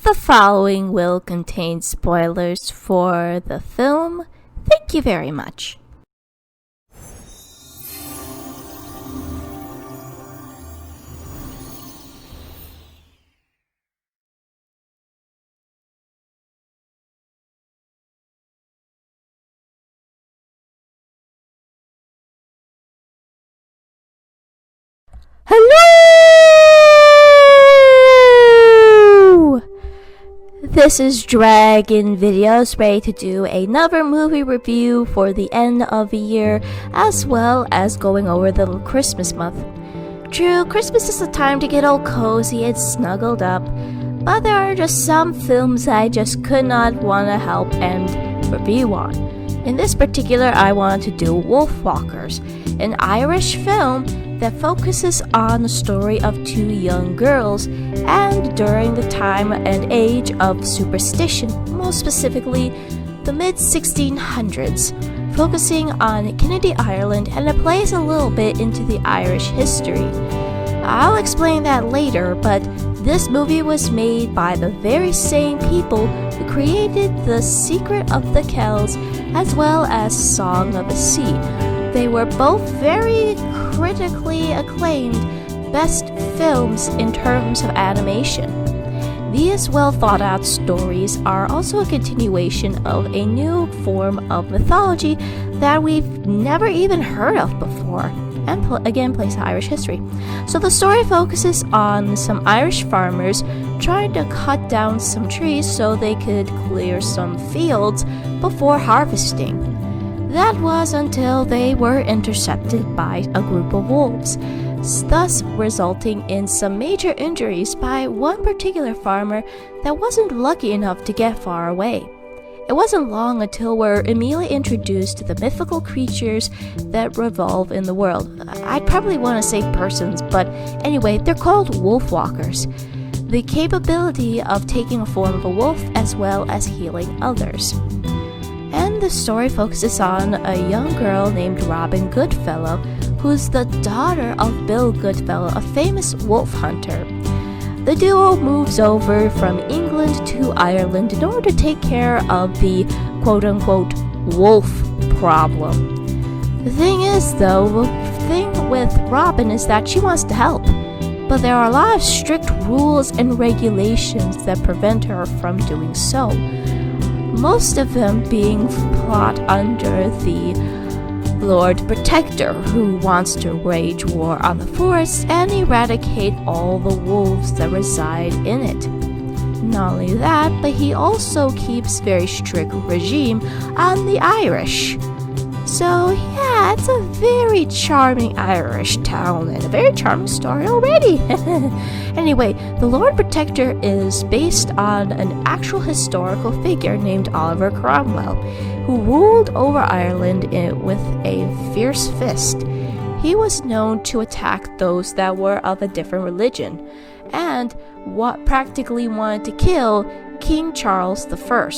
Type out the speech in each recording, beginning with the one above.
The following will contain spoilers for the film. Thank you very much. Hello! This is Dragon Videos, ready to do another movie review for the end of the year, as well as going over the Christmas month. True, Christmas is a time to get all cozy and snuggled up, but there are just some films I just could not want to help and review on. In this particular, I wanted to do Wolfwalkers, an Irish film that focuses on the story of two young girls and during the time and age of superstition, most specifically the mid-1600s, focusing on Kennedy, Ireland, and it plays a little bit into the Irish history. I'll explain that later, but this movie was made by the very same people who created The Secret of the Kells as well as Song of the Sea. They were both very critically acclaimed best films in terms of animation. These well thought out stories are also a continuation of a new form of mythology that we've never even heard of before, and again plays Irish history. So the story focuses on some Irish farmers trying to cut down some trees so they could clear some fields before harvesting. That was until they were intercepted by a group of wolves, thus resulting in some major injuries by one particular farmer that wasn't lucky enough to get far away. It wasn't long until we're immediately introduced to the mythical creatures that revolve in the world. I'd probably want to say persons, but anyway, they're called Wolfwalkers. The capability of taking a form of a wolf as well as healing others. And the story focuses on a young girl named Robyn Goodfellow, who's the daughter of Bill Goodfellow, a famous wolf hunter. The duo moves over from England to Ireland in order to take care of the quote-unquote wolf problem. The thing is, though, the thing with Robyn is that she wants to help, but there are a lot of strict rules and regulations that prevent her from doing so. Most of them being brought under the Lord Protector, who wants to wage war on the forest and eradicate all the wolves that reside in it. Not only that, but he also keeps very strict regime on the Irish. So yeah, it's a very charming Irish town and a very charming story already. Anyway, the Lord Protector is based on an actual historical figure named Oliver Cromwell, who ruled over Ireland with a fierce fist. He was known to attack those that were of a different religion, and practically wanted to kill King Charles I.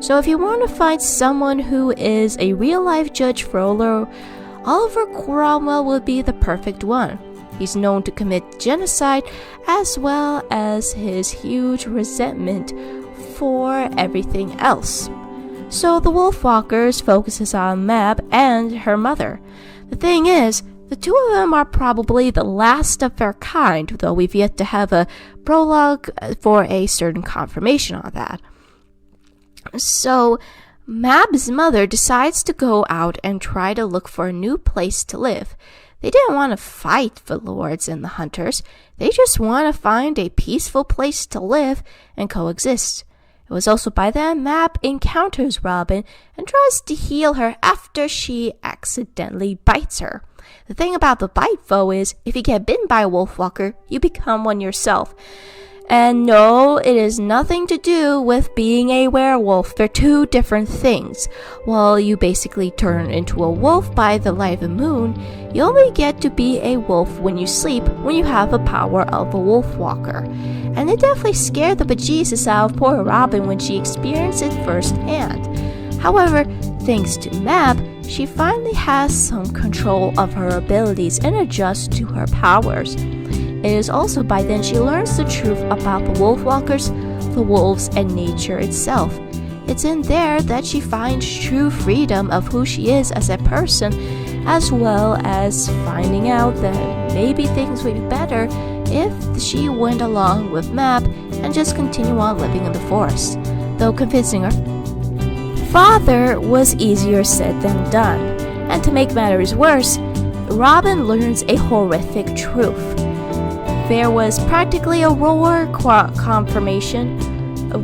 So if you want to find someone who is a real-life Judge Frollo, Oliver Cromwell would be the perfect one. He's known to commit genocide as well as his huge resentment for everything else. So the Wolfwalkers focuses on Mab and her mother. The thing is, the two of them are probably the last of their kind, though we've yet to have a prologue for a certain confirmation on that. So Mab's mother decides to go out and try to look for a new place to live. They didn't want to fight the lords and the hunters. They just want to find a peaceful place to live and coexist. It was also by then Mab encounters Robyn and tries to heal her after she accidentally bites her. The thing about the bite, though, is if you get bitten by a wolfwalker, you become one yourself. And no, it is nothing to do with being a werewolf. They're two different things. While you basically turn into a wolf by the light of the moon, you only get to be a wolf when you sleep, when you have the power of a wolfwalker. And it definitely scared the bejesus out of poor Robyn when she experienced it firsthand. However, thanks to Mab, she finally has some control of her abilities and adjusts to her powers. It is also by then she learns the truth about the Wolfwalkers, the wolves and nature itself. It's in there that she finds true freedom of who she is as a person, as well as finding out that maybe things would be better if she went along with Map and just continue on living in the forest, though convincing her father was easier said than done. And to make matters worse, Robyn learns a horrific truth. There was practically a war confirmation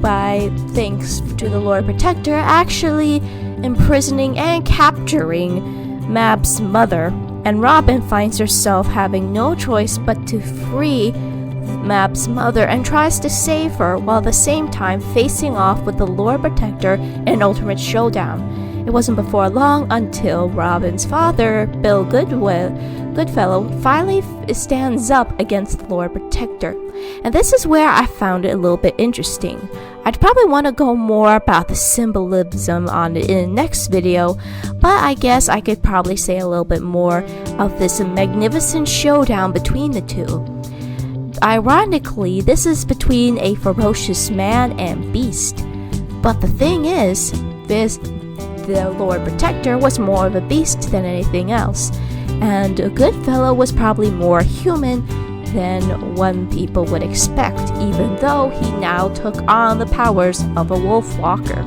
by, thanks to the Lord Protector, actually imprisoning and capturing Mab's mother, and Robyn finds herself having no choice but to free Mab's mother and tries to save her, while at the same time facing off with the Lord Protector in an ultimate showdown. It wasn't before long until Robyn's father, Bill Goodfellow, finally stands up against the Lord Protector. And this is where I found it a little bit interesting. I'd probably want to go more about the symbolism on it in the next video, but I guess I could probably say a little bit more of this magnificent showdown between the two. Ironically, this is between a ferocious man and beast. But the thing is, the Lord Protector was more of a beast than anything else, and Goodfellow was probably more human than one people would expect, even though he now took on the powers of a Wolfwalker.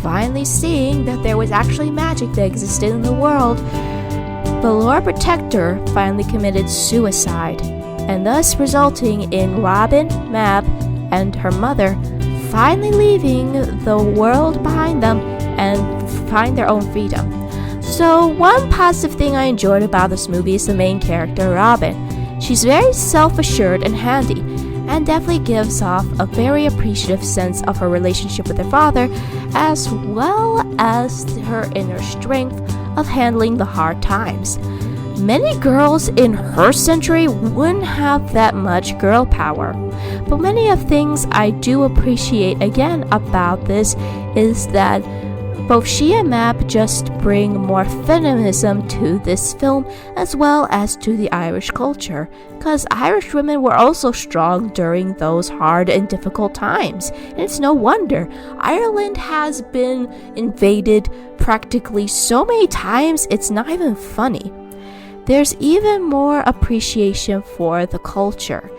Finally seeing that there was actually magic that existed in the world, the Lord Protector finally committed suicide, and thus resulting in Robyn, Mab, and her mother finally leaving the world behind them and find their own freedom. So one positive thing I enjoyed about this movie is the main character, Robyn. She's very self-assured and handy, and definitely gives off a very appreciative sense of her relationship with her father, as well as her inner strength of handling the hard times. Many girls in her century wouldn't have that much girl power, but many of things I do appreciate again about this is that both she and Mab just bring more feminism to this film, as well as to the Irish culture, because Irish women were also strong during those hard and difficult times, and it's no wonder. Ireland has been invaded practically so many times it's not even funny. There's even more appreciation for the culture.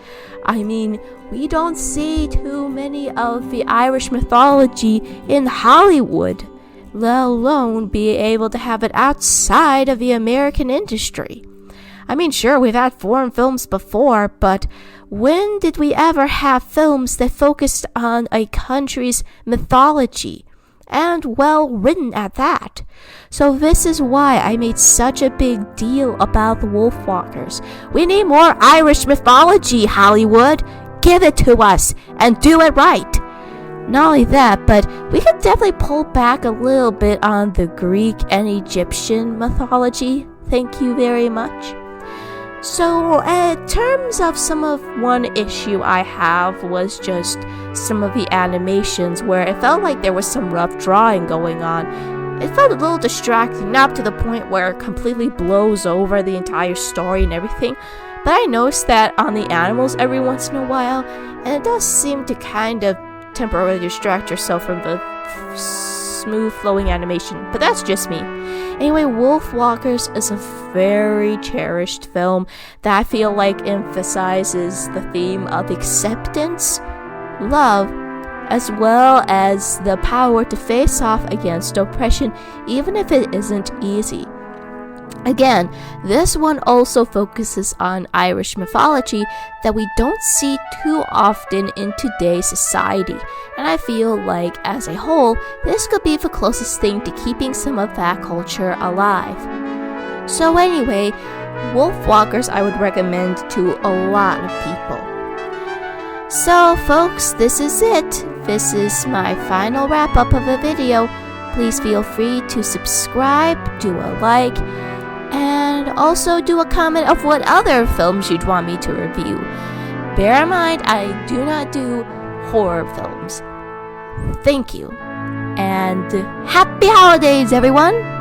I mean, we don't see too many of the Irish mythology in Hollywood, let alone be able to have it outside of the American industry. I mean, sure, we've had foreign films before, but when did we ever have films that focused on a country's mythology? And well written at that. So this is why I made such a big deal about the Wolfwalkers. We need more Irish mythology, Hollywood. Give it to us and do it right. Not only that, but we could definitely pull back a little bit on the Greek and Egyptian mythology. Thank you very much. So, in terms of one issue I have was just some of the animations where it felt like there was some rough drawing going on. It felt a little distracting, not to the point where it completely blows over the entire story and everything, but I noticed that on the animals every once in a while, and it does seem to kind of temporarily distract yourself from the smooth flowing animation, but that's just me. Anyway, Wolfwalkers is a very cherished film that I feel like emphasizes the theme of acceptance, love, as well as the power to face off against oppression, even if it isn't easy. Again, this one also focuses on Irish mythology that we don't see too often in today's society, and I feel like, as a whole, this could be the closest thing to keeping some of that culture alive. So anyway, Wolfwalkers I would recommend to a lot of people. So folks, this is it. This is my final wrap-up of the video. Please feel free to subscribe, do a like, and also do a comment of what other films you'd want me to review. Bear in mind, I do not do horror films. Thank you, and happy holidays, everyone!